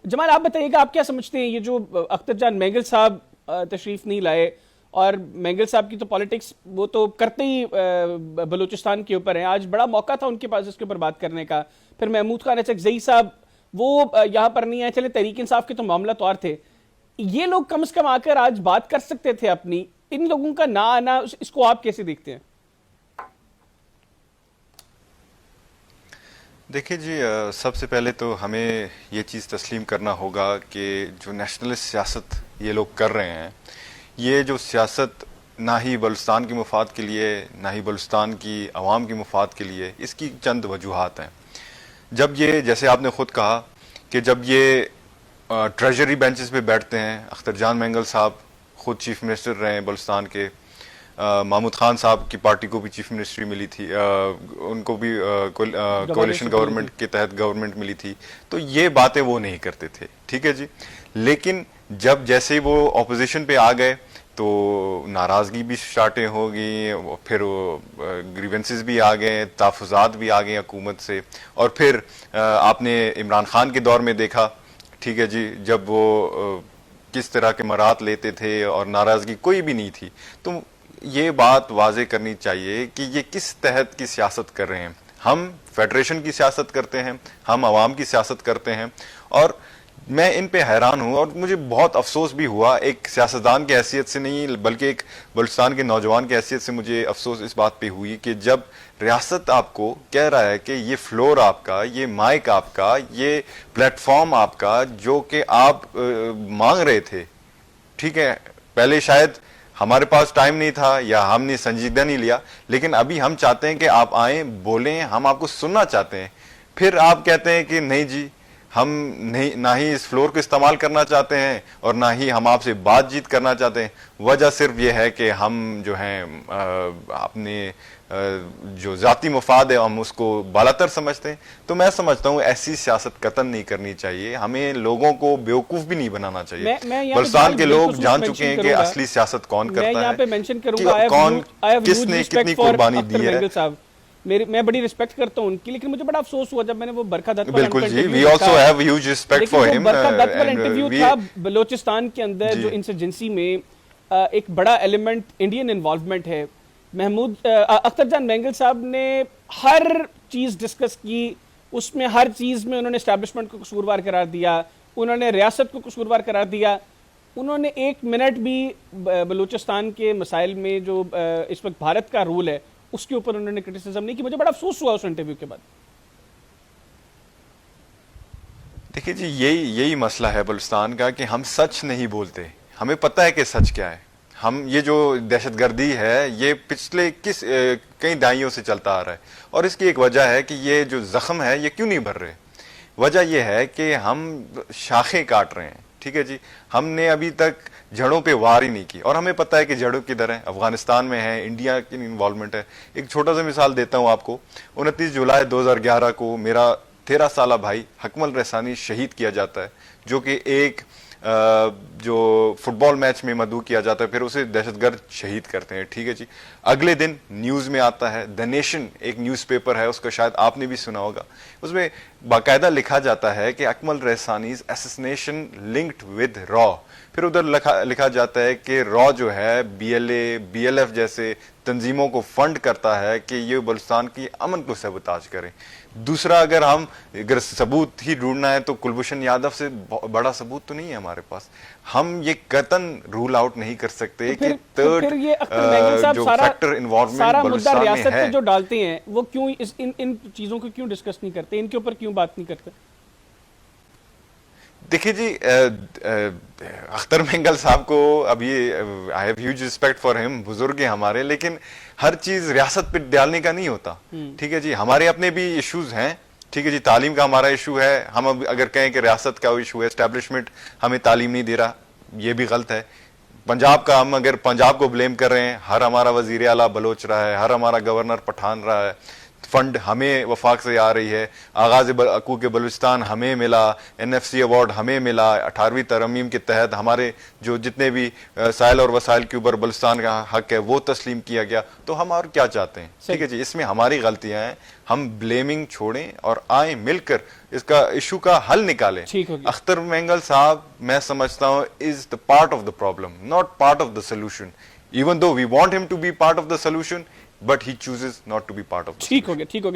जमाल, आप बताइएगा, आप क्या समझते हैं ये जो अख्तर जान मेंगल साहब तशरीफ नहीं लाए, और मेंगल साहब की तो पॉलिटिक्स वो तो करते ही बलूचिस्तान के ऊपर है। आज बड़ा मौका था उनके पास इसके ऊपर बात करने का। फिर महमूद खान अचकजई साहब वो यहाँ पर नहीं आए। चले तहरीक इंसाफ के तो मामला तो और थे, ये लोग कम से कम आकर आज बात कर सकते थे अपनी। इन लोगों का ना आना, इसको आप कैसे देखते हैं? देखिए जी, सबसे पहले तो हमें ये चीज़ तस्लीम करना होगा कि जो नेशनलिस्ट सियासत ये लोग कर रहे हैं, ये जो सियासत ना ही बलूचिस्तान के मुफाद के लिए, ना ही बलूचिस्तान की आवाम के मुफाद के लिए, इसकी चंद वजूहात हैं। जब ये, जैसे आपने खुद कहा कि जब ये ट्रेजरी बेंचेस पे बैठते हैं, अख्तर जान मेंगल साहब खुद चीफ मिनिस्टर रहे हैं बलूचिस्तान के, महमूद खान साहब की पार्टी को भी चीफ मिनिस्ट्री मिली थी, उनको भी कोalition गवर्नमेंट के तहत गवर्नमेंट मिली थी, तो ये बातें वो नहीं करते थे, ठीक है जी। लेकिन जब जैसे वो ऑपोजिशन पे आ गए तो नाराजगी भी स्टार्टें हो गई, फिर ग्रीवेंसेस भी आ गए, तहफ़्फ़ुज़ात भी आ गए हुकूमत से, और फिर आपने इमरान खान के दौर में देखा, ठीक है जी, जब वो किस तरह के मरात लेते थे और नाराजगी कोई भी नहीं थी। तो ये बात वाजे करनी चाहिए कि ये किस तहत की सियासत कर रहे हैं। हम फेडरेशन की सियासत करते हैं, हम आवाम की सियासत करते हैं, और मैं इन पे हैरान हूं, और मुझे बहुत अफसोस भी हुआ, एक सियासतदान की हैसियत से नहीं बल्कि एक बलूचिस्तान के नौजवान की हैसियत से मुझे अफसोस इस बात पे हुई कि जब रियासत आपको कह रहा है कि ये फ्लोर आपका, ये माइक आपका, ये प्लेटफॉर्म आपका जो कि आप मांग रहे थे, ठीक है, पहले शायद हमारे पास टाइम नहीं था या हमने संजीदा नहीं लिया, लेकिन अभी हम चाहते हैं कि आप आए, बोलें, हम आपको सुनना चाहते हैं। फिर आप कहते हैं कि नहीं जी, हम नहीं, ना ही इस फ्लोर को इस्तेमाल करना चाहते हैं और ना ही हम आपसे बातचीत करना चाहते हैं। वजह सिर्फ ये है कि हम जो हैं अपने जो जाती मुफाद है हम उसको बालातर समझते हैं। तो मैं समझता हूँ ऐसी सियासत कतन नहीं करनी चाहिए, हमें लोगों को बेवकूफ भी नहीं बनाना चाहिए। बलूचिस्तान के लोग जान चुके हैं कि असली सियासत कौन करता है, कौन किसने कितनी कुर्बानी दी है। मैं बड़ी रिस्पेक्ट करता हूं उनकी, लेकिन मुझे बड़ा अफसोस हुआ जब मैंने वो बरखा दत्त वाला बिल्कुल जी, we also have huge respect for him. Barkha Dutt वाला इंटरव्यू था बलूचिस्तान के अंदर, जो इंसर्जेंसी में एक बड़ा एलिमेंट इंडियन इन्वॉल्वमेंट है। अख्तर जान मेंगल साहब ने हर चीज डिस्कस की, उसमें हर चीज में उन्होंने एस्टैब्लिशमेंट को कसूरवार करार दिया, उन्होंने रियासत को कसूरवार करार दिया। उन्होंने एक मिनट भी बलूचिस्तान के मसाइल में जो इस वक्त भारत का रूल है उसके ऊपर उन्होंने क्रिटिसिज्म नहीं की। मुझे बड़ा अफसोस हुआ उस इंटरव्यू के बाद। देखिए जी, यही मसला है बलूचिस्तान का कि हम सच नहीं बोलते। हमें पता है कि सच क्या है। हम ये जो दहशतगर्दी है ये पिछले कई दहाइयों से चलता आ रहा है, और इसकी एक वजह है कि ये जो जख्म है ये क्यों नहीं भर रहे। वजह यह है कि हम शाखें काट रहे हैं, ठीक है जी। हमने अभी तक जड़ों पे वार ही नहीं की, और हमें पता है कि जड़ों किधर है, अफगानिस्तान में है, इंडिया की इन्वॉल्वमेंट है। एक छोटा सा मिसाल देता हूं आपको। 29 जुलाई 2011 को मेरा 13 साला भाई हकमल रहसानी शहीद किया जाता है, जो कि एक जो फुटबॉल मैच में मदऊ किया जाता है, फिर उसे दहशतगर्द शहीद करते हैं, ठीक है जी। अगले दिन न्यूज में आता है, द नेशन एक न्यूज़पेपर है, उसका शायद आपने भी सुना होगा, उसमें बाकायदा लिखा जाता है कि Akmal Rehsani's assassination linked with रॉ। फिर उधर लिखा जाता है कि रॉ जो है BLA BLF जैसे तंजीमों को फंड करता है कि ये बलूचिस्तान की अमन को सबूताज करें। दूसरा, अगर सबूत ही ढूंढना है तो कुलभूषण यादव से बड़ा सबूत तो नहीं है हमारे पास। हम ये कतन रूल आउट नहीं कर सकते कि थर्ड जो फैक्टर इन्वॉल्वमेंट बलूचिस्तान में है जो डालते हैं वो क्यों इन चीजों को क्यों डिस्कस नहीं करते, इनके ऊपर क्यों बात नहीं करते? देखिए जी, अख्तर मेंगल साहब को अभी I have huge respect for him, बुजुर्ग हैं हमारे, लेकिन हर चीज रियासत पे डालने का नहीं होता, ठीक है जी। हमारे अपने भी इश्यूज हैं, ठीक है जी। तालीम का हमारा इशू है। हम अब अगर कहें कि रियासत का इशू है, एस्टैब्लिशमेंट हमें तालीम नहीं दे रहा, ये भी गलत है। पंजाब का, हम अगर पंजाब को ब्लेम कर रहे हैं, हर हमारा वजीर आला बलोच रहा है, हर हमारा गवर्नर पठान रहा है, फंड हमें वफाक से आ रही है, आगाज हकूक बलूचिस्तान हमें मिला, NFC अवार्ड हमें मिला, 18वीं तरमीम के तहत हमारे जो जितने भी साइल और वसाइल के ऊपर बलूचिस्तान का हक है वो तस्लीम किया गया। तो हम और क्या चाहते हैं? ठीक है जी, इसमें हमारी गलतियां हैं, हम ब्लेमिंग छोड़ें और आए मिलकर इसका इशू का हल निकालें। अख्तर मेंगल साहब मैं समझता हूं is the part of the problem, not part of the solution, even though we want him to be part of the solution, but he chooses not to be part of the ठीक हो गया, ठीक हो गया।